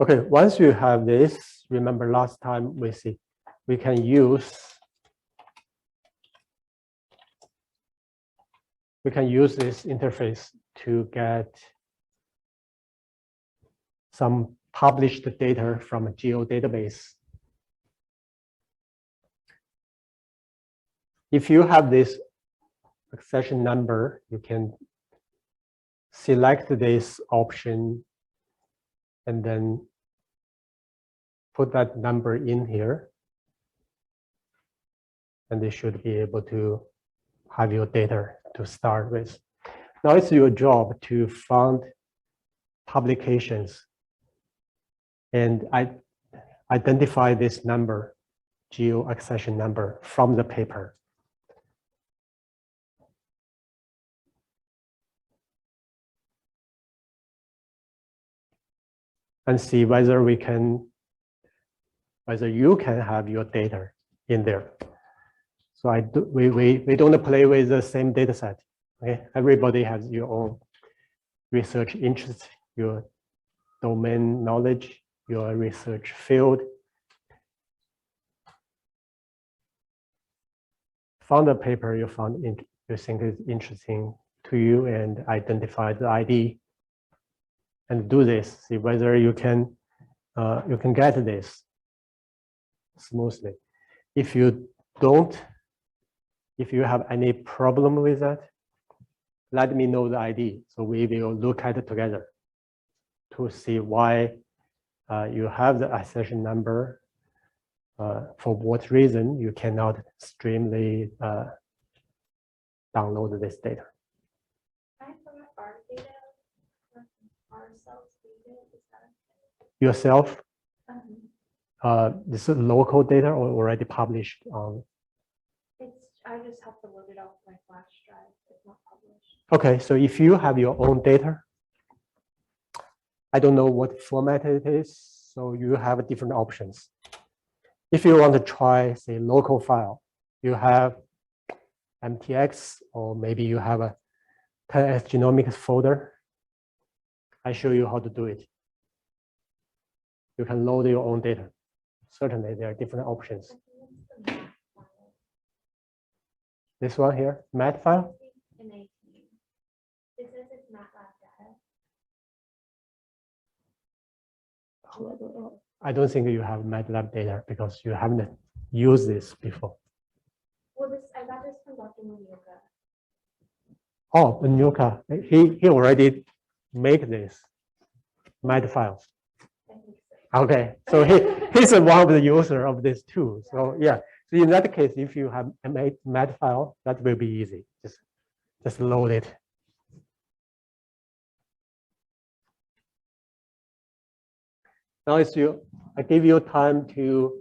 Okay, once you have this, remember last time we can use this interface to get some published data from a geo database. If you have this accession number, you can select this option and then put that number in here. And they should be able to have your data to start with. Now it's your job to find publications and identify this number, geo accession number, from the paper. And see whether you can have your data in there. So we don't play with the same data set. Okay, everybody has your own research interest, your domain knowledge, your research field. Found a paper you think is interesting to you and identify the ID. And do this, see whether you can get this smoothly. If you don't, if you have any problem with that, let me know the ID. So we will look at it together to see why you have the accession number. For what reason you cannot streamly download this data. Yourself? This is local data or already published on? I just have to load it off my flash drive. It's not published. Okay, so if you have your own data, I don't know what format it is, so you have different options. If you want to try, say, local file, you have MTX, or maybe you have a 10S genomics folder. I show you how to do it. You can load your own data. Certainly, there are different options. This one here, mat file? It says it's Matlab data. I don't think you have Matlab data because you haven't used this before. Well, I got this from Dr. Munyuka. Oh, Munyuka, he already made this mat file. Okay, so he's one of the user of this tool. So yeah, so in that case, if you have a mat file, that will be easy. Just load it. Now I give you time to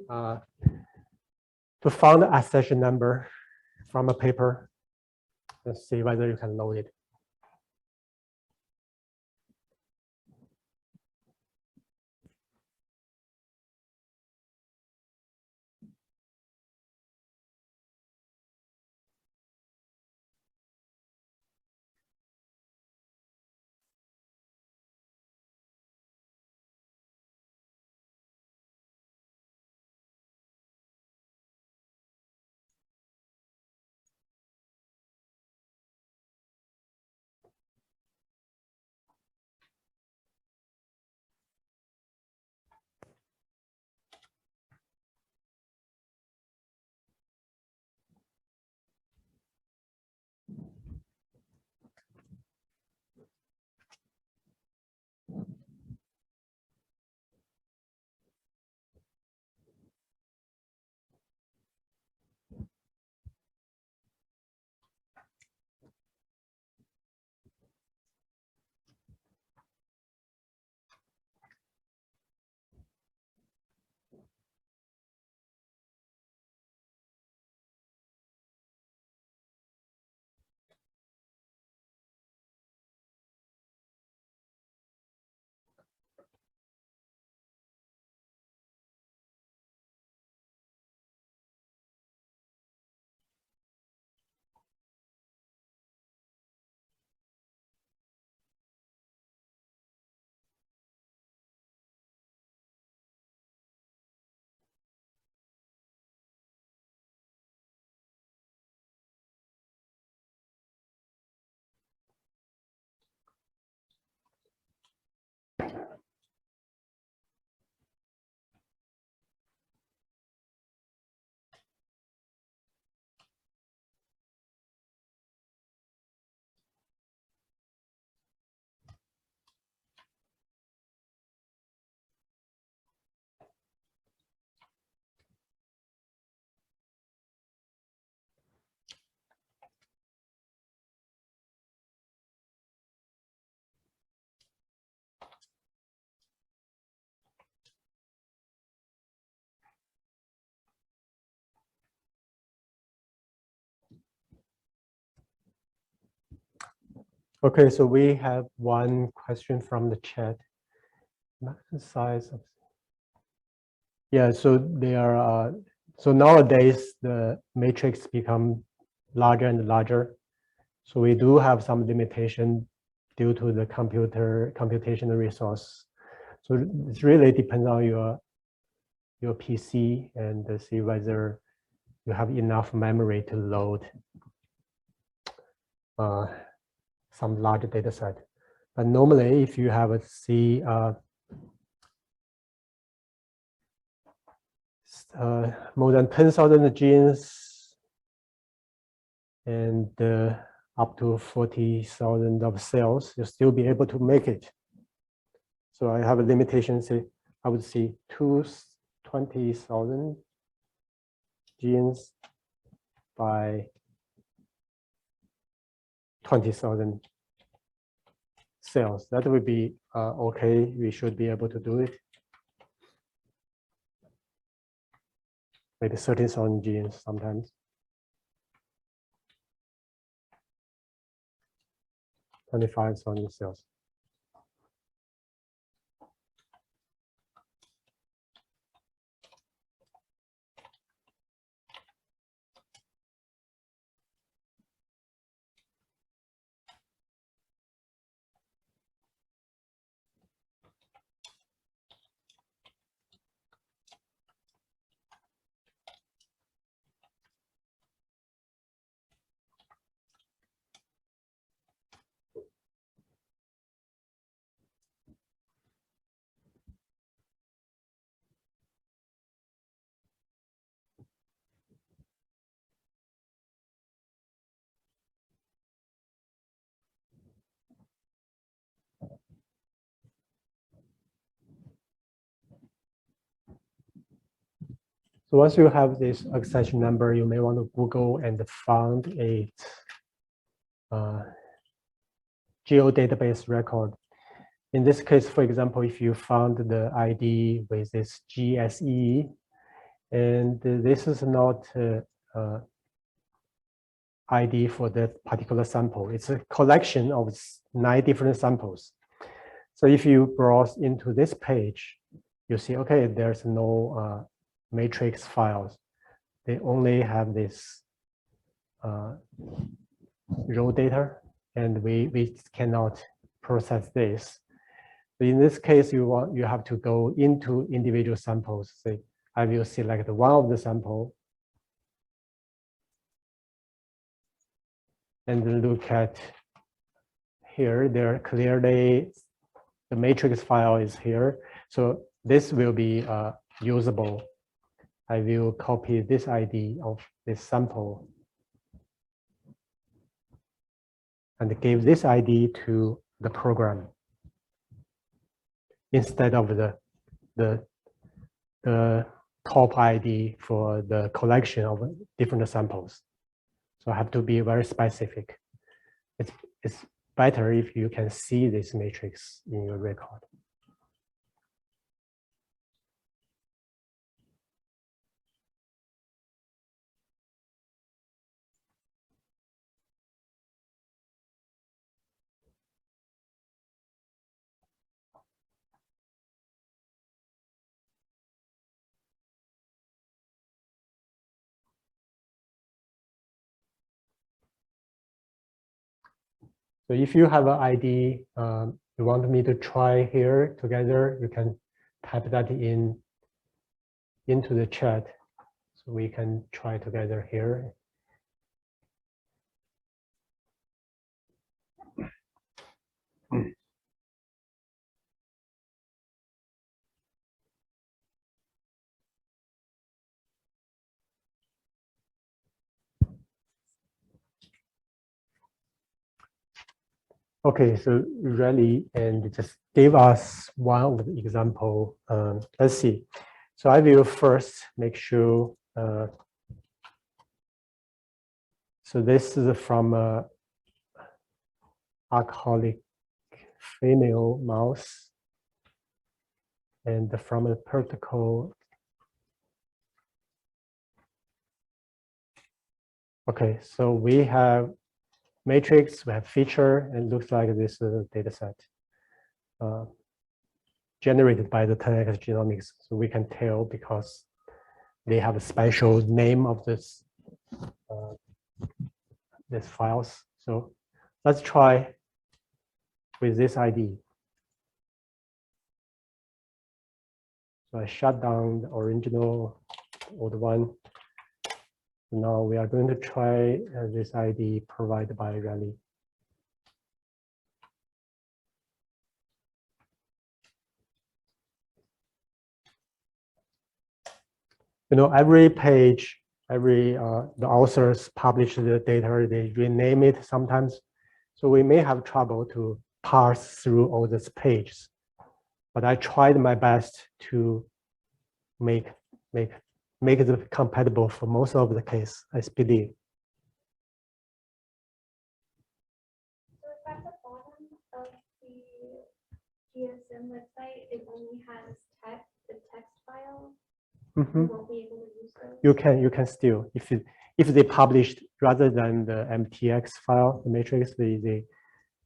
find the accession number from a paper. Let's see whether you can load it. Okay, so we have one question from the chat. Size of, yeah, so they are, so nowadays the matrix become larger and larger. So we do have some limitation due to the computational resource. So it really depends on your PC and see whether you have enough memory to load some large data set. But normally, if you have more than 10,000 genes and up to 40,000 of cells, you'll still be able to make it. So I have a limitation, say, I would see 20,000 genes by 20,000 cells. That would be okay. We should be able to do it. Maybe 30,000 genes sometimes. 25,000 cells. So once you have this accession number, you may want to Google and find a geodatabase record. In this case, for example, if you found the ID with this GSE, and this is not ID for that particular sample. It's a collection of 9 different samples. So if you browse into this page, you see, okay, there's no matrix files. They only have this raw data, and we cannot process this. So in this case, you have to go into individual samples. Say, I will select one of the sample and look at here. There clearly the matrix file is here. So this will be usable. I will copy this ID of this sample and give this ID to the program instead of the top ID for the collection of different samples. So I have to be very specific. It's better if you can see this matrix in your record. So if you have an ID, you want me to try here together, you can type that into the chat. So we can try together here. Okay, so really, and just give us one of the example. Let's see. So I will first make sure. So this is from alcoholic female mouse, and from a protocol. Okay, so we have matrix, we have feature, and it looks like this data set generated by the 10x genomics. So we can tell because they have a special name of this these files. So let's try with this ID. So I shut down the original old one. Now we are going to try this ID provided by Rally. You know, every page, the authors publish the data, they rename it sometimes. So we may have trouble to parse through all these pages. But I tried my best to make it compatible for most of the case, I believe. So if at the bottom of the GSM website, it only has the text file, you won't be able to use those? You can still, if they published rather than the MTX file, the matrix, they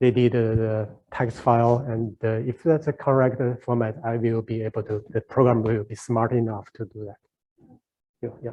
did the text file, and if that's a correct format, I will be able to, the program will be smart enough to do that. Yeah.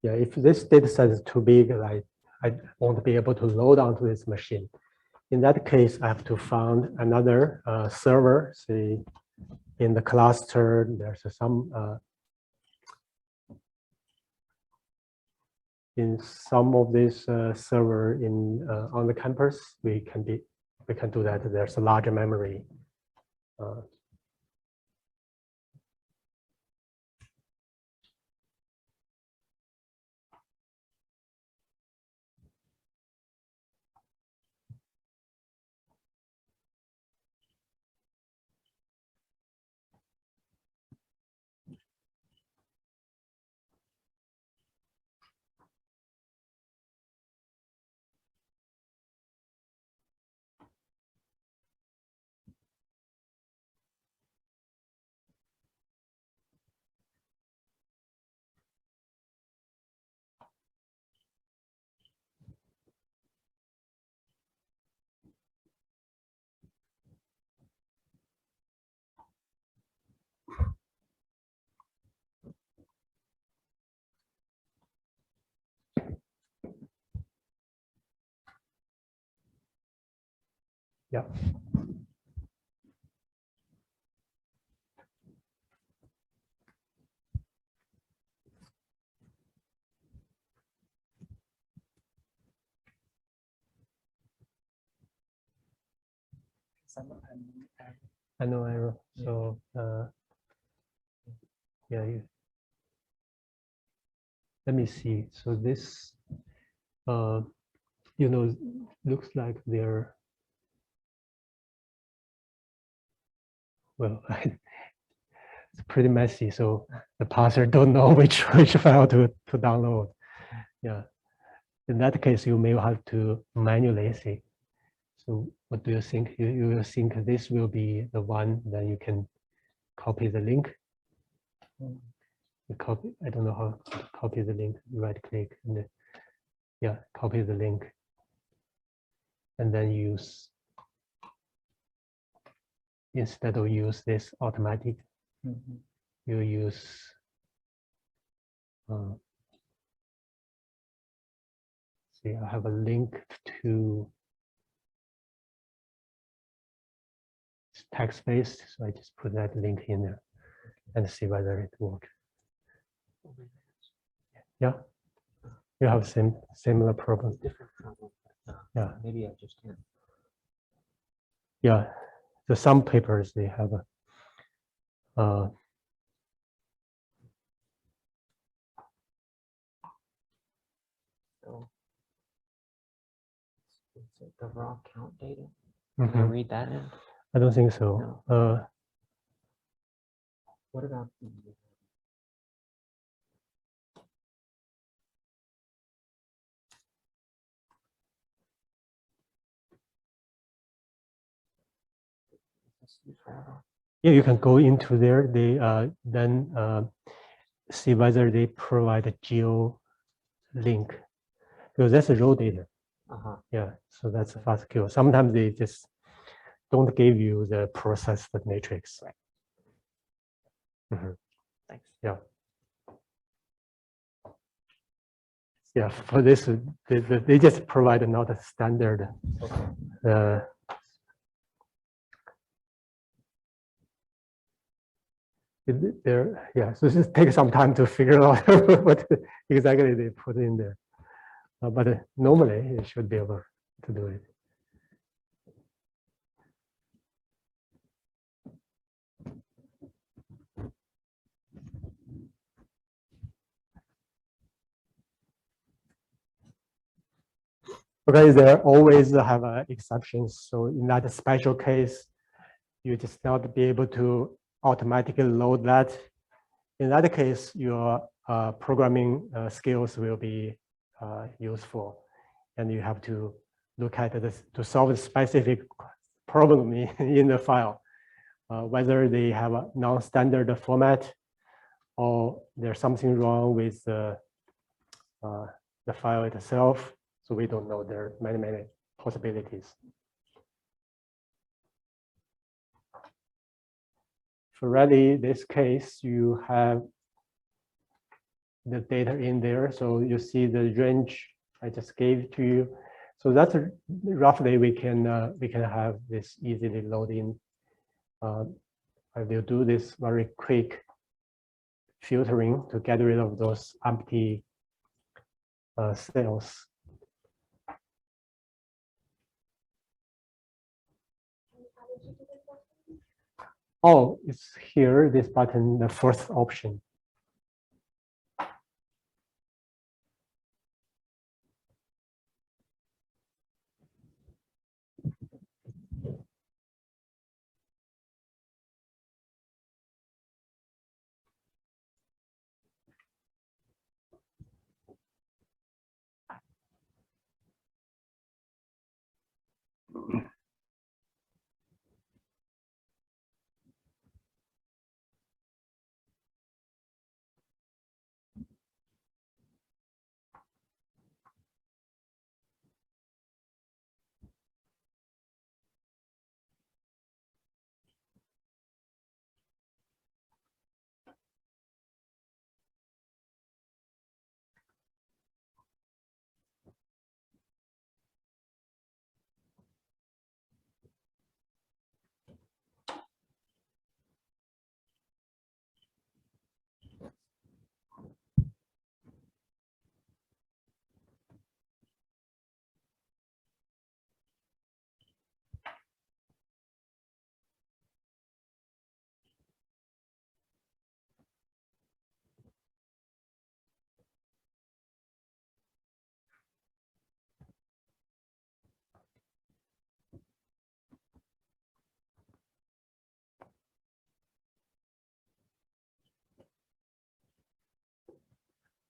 Yeah, if this data set is too big, I won't be able to load onto this machine. In that case, I have to find another server. Say in the cluster, there's in some of this server on the campus, we can do that. There's a larger memory. Yeah. I know error. So yeah, let me see. So this looks like they're well, it's pretty messy. So the parser don't know which file to download. Yeah. In that case, you may have to manually see. So what do you think? You will think this will be the one that you can copy the link. Copy. I don't know how to copy the link. Right click and yeah, copy the link, and then use instead of use this automatic, you use see. I have a link to text-based, so I just put that link in there. and see whether it works. Yeah, you have similar problem. Different problem. Yeah. Maybe I just can't. Yeah, so some papers they have a So it's the raw count data. Can I read that in? I don't think so. What about the Yeah, you can go into there. They then see whether they provide a geo link, because that's a raw data. Yeah, so that's a fast kill. Sometimes they just don't give you the processed matrix. Right. Thanks. Yeah. Yeah, for this, they just provide not a standard. There, yeah, so just take some time to figure out what exactly they put in there. But normally it should be able to do it. Okay, there always have exceptions. So in that special case, you just not be able to automatically load that. In that case, your programming skills will be useful, and you have to look at this to solve a specific problem in the file, whether they have a non-standard format or there's something wrong with the file itself. So we don't know. There are many possibilities. For really this case, you have the data in there. So you see the range I just gave to you. So that's roughly we can have this easily load in. I will do this very quick filtering to get rid of those empty cells. Oh, it's here, this button, the first option.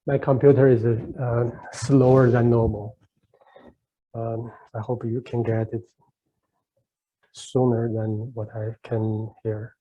My computer is slower than normal. I hope you can get it sooner than what I can hear.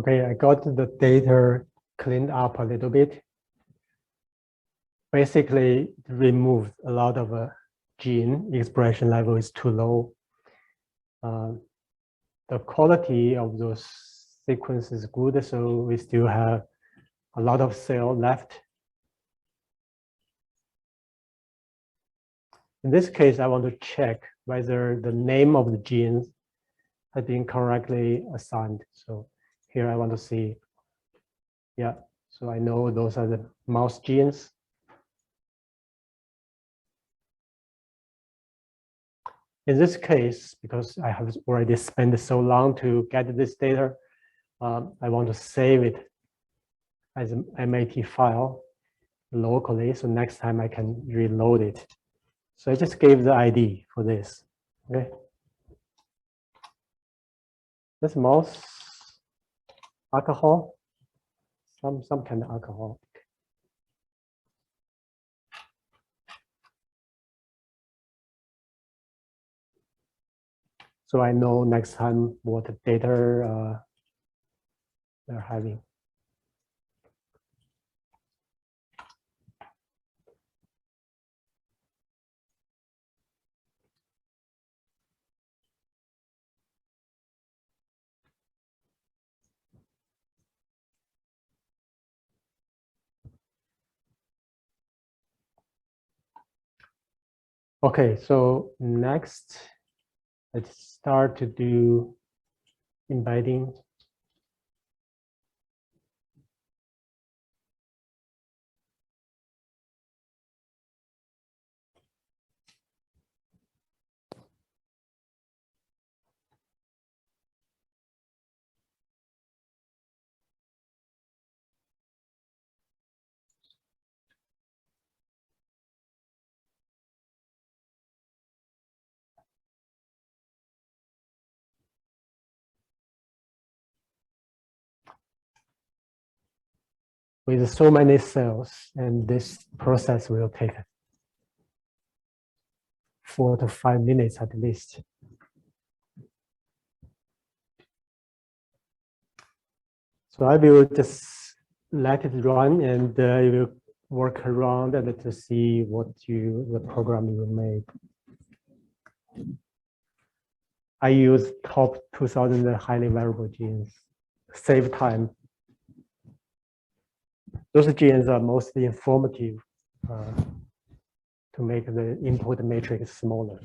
Okay, I got the data cleaned up a little bit. Basically, removed a lot of gene expression level is too low. The quality of those sequences is good, so we still have a lot of cell left. In this case, I want to check whether the name of the genes has been correctly assigned. So here I want to see, yeah, so I know those are the mouse genes. In this case, because I have already spent so long to get this data, I want to save it as an MAT file locally. So next time I can reload it. So I just gave the ID for this. Okay. This mouse alcohol, some kind of alcohol. So I know next time what data they're having. Okay, so next, let's start to do embedding. With so many cells, and this process will take 4 to 5 minutes at least. So I will just let it run, and you will work around and to see what the program you made. I use top 2000 highly variable genes, save time. Those genes are mostly informative to make the input matrix smaller.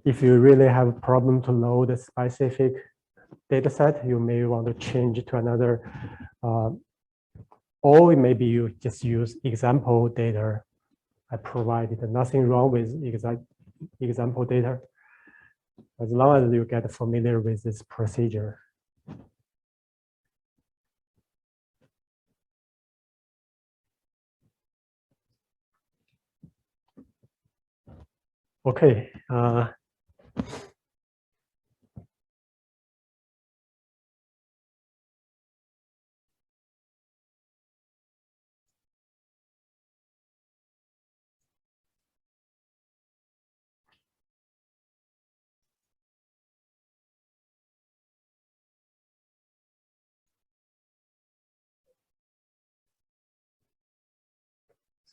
If you really have a problem to load a specific data set, you may want to change it to another, or maybe you just use example data I provided. Nothing wrong with example data, as long as you get familiar with this procedure. Okay.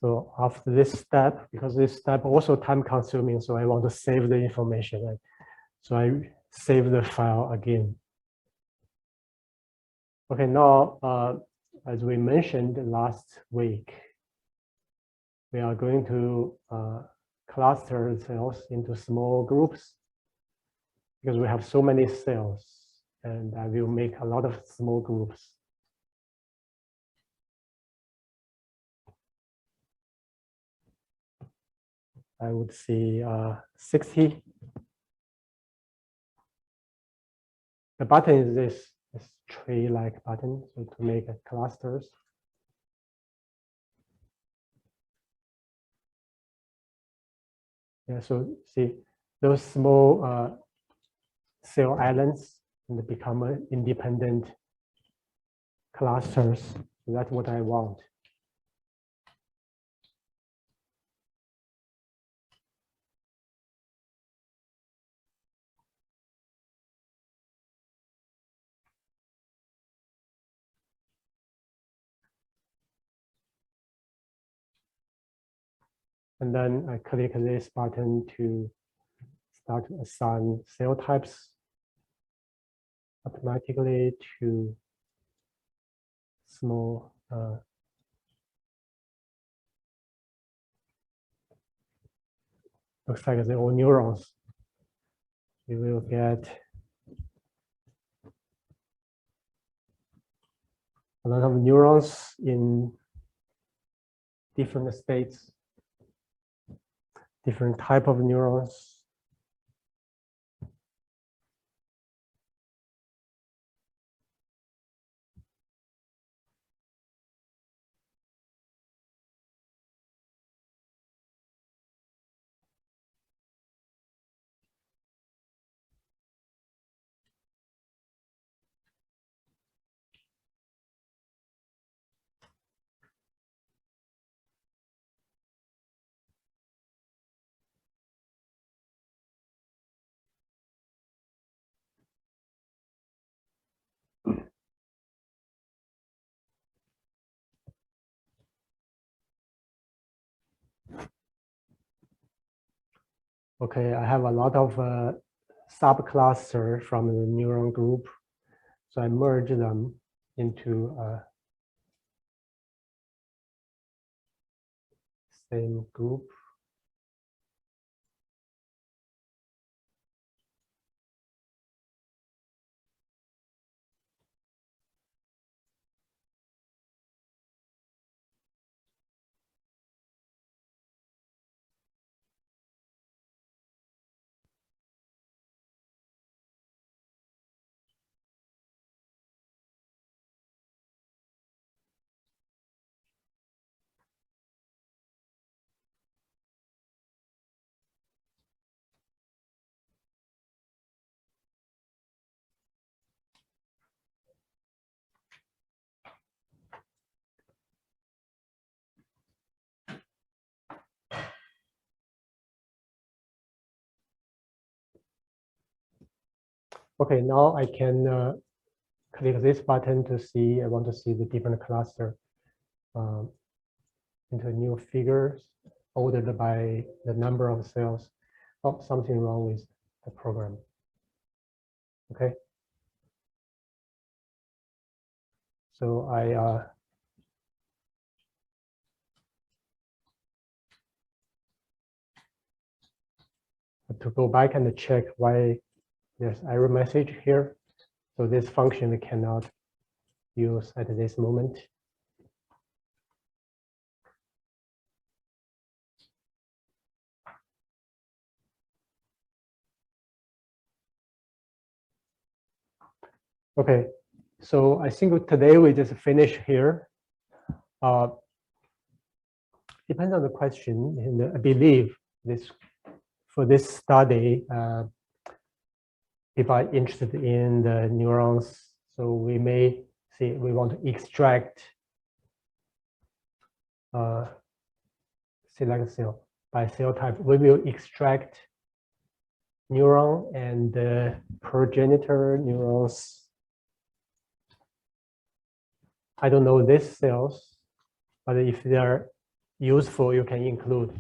So after this step, because this step also time consuming, so I want to save the information. Right? So I save the file again. Okay, now, as we mentioned last week, we are going to cluster cells into small groups because we have so many cells, and I will make a lot of small groups. I would say 60. The button is this tree-like button, so to make clusters. Yeah, so see those small cell islands and become independent clusters. So that's what I want. And then I click this button to start to assign cell types automatically to small looks like they're all neurons. You will get a lot of neurons in different states, different type of neurons. Okay, I have a lot of subcluster from the neuron group. So I merge them into same group. Okay, now I can click this button to see, I want to see the different cluster into new figures ordered by the number of cells. Oh, something wrong with the program. Okay. So I have to go back and check why there's error message here. So this function we cannot use at this moment. Okay, so I think today we just finish here. Depends on the question, and I believe this for this study, if I'm interested in the neurons, so we may see we want to extract select cell by cell type. We will extract neuron and progenitor neurons. I don't know these cells, but if they're useful, you can include.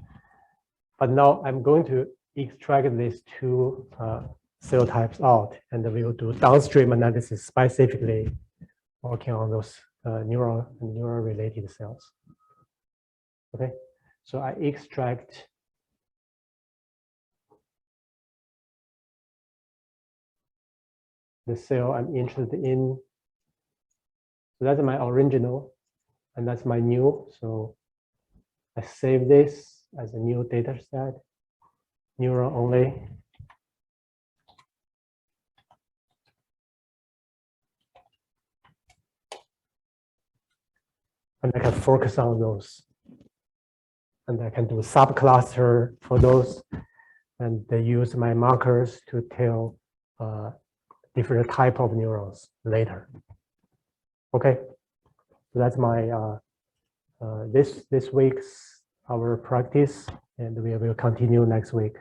But now I'm going to extract these two cell types out, and we will do downstream analysis specifically working on those neural and neural related cells. Okay, so I extract the cell I'm interested in. So that's my original, and that's my new. So I save this as a new data set, neural only. And I can focus on those. And I can do subcluster for those. And they use my markers to tell different type of neurons later. Okay, so that's my this week's our practice, and we will continue next week.